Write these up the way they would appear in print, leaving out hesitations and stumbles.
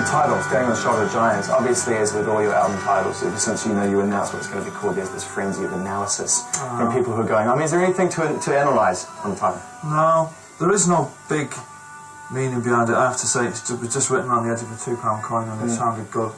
title, Standing on the Shoulder of Giants, obviously, as with all your album titles, ever since you announced what it's going to be called, there's this frenzy of analysis from people who are going, I mean, is there anything to analyse on the title? No, there is no big meaning behind it. I have to say, it was just written on the edge of a £2 coin and it sounded good.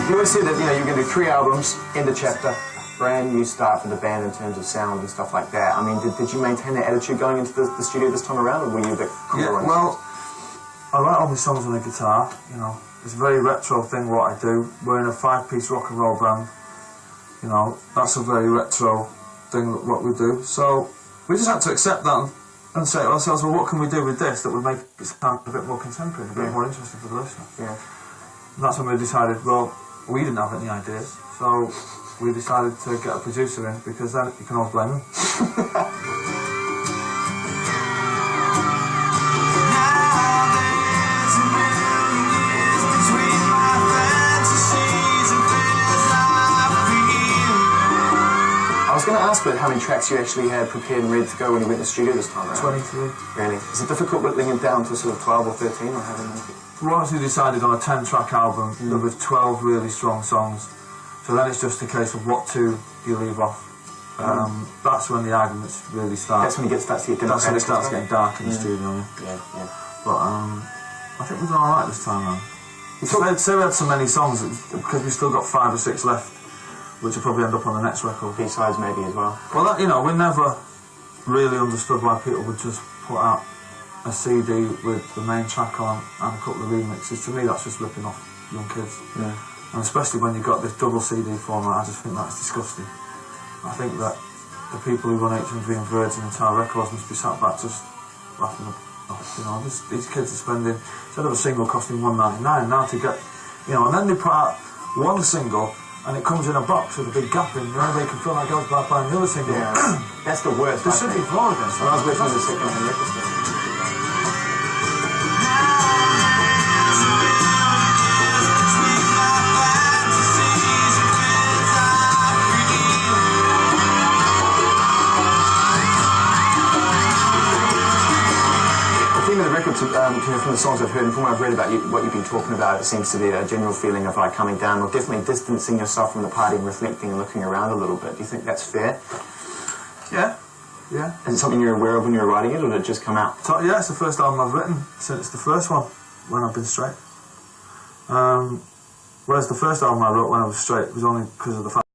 You always said that you're going to do 3 albums, end of chapter, brand new start for the band in terms of sound and stuff like that. I mean, did you maintain that attitude going into the studio this time around, or were you a bit cooler? Yeah, well, I write all my songs on the guitar, It's a very retro thing what I do. We're in a 5-piece rock and roll band, that's a very retro thing what we do. So we just had to accept that and say to ourselves, well, what can we do with this that would make it sound a bit more contemporary, a bit more interesting for the listener? Yeah. And that's when we decided, well, we didn't have any ideas, so we decided to get a producer in, because then you can always blame him. I was going to ask about how many tracks you actually had prepared and ready to go when you went to the studio this time around. 23. Really? Is it difficult whittling it down to sort of 12 or 13, or having them? We actually decided on a 10-track album that was 12 really strong songs. So then it's just a case of what 2 you leave off. That's when the arguments really start. That's when it starts to get That's when it starts getting dark in the studio. Yeah. But I think we've done alright this time around. Say we had so many songs, because we've still got 5 or 6 left, which will probably end up on the next record. B-sides maybe as well. Well, that, we never really understood why people would just put out a CD with the main track on and a couple of remixes. To me, that's just ripping off young kids. Yeah. And especially when you've got this double CD format, I just think that's disgusting. I think that the people who run HMV and Virgin and Tower Records must be sat back just laughing up. These kids are spending, instead of a single costing $1.99, now to get, and then they put out one single and it comes in a box with a big gap in, they can fill that goes by buying the other single. Yeah. That's the worst. There should be floor against when I was listening to the second-hand record store. The record, from the songs I've heard and from what I've read about you, what you've been talking about, it seems to be a general feeling of coming down, or definitely distancing yourself from the party and reflecting and looking around a little bit. Do you think that's fair? Yeah. Is it something you're aware of when you're writing it, or did it just come out? Yeah, it's the first album I've written since the first one, when I've been straight. Whereas the first album I wrote when I was straight was only because of the fact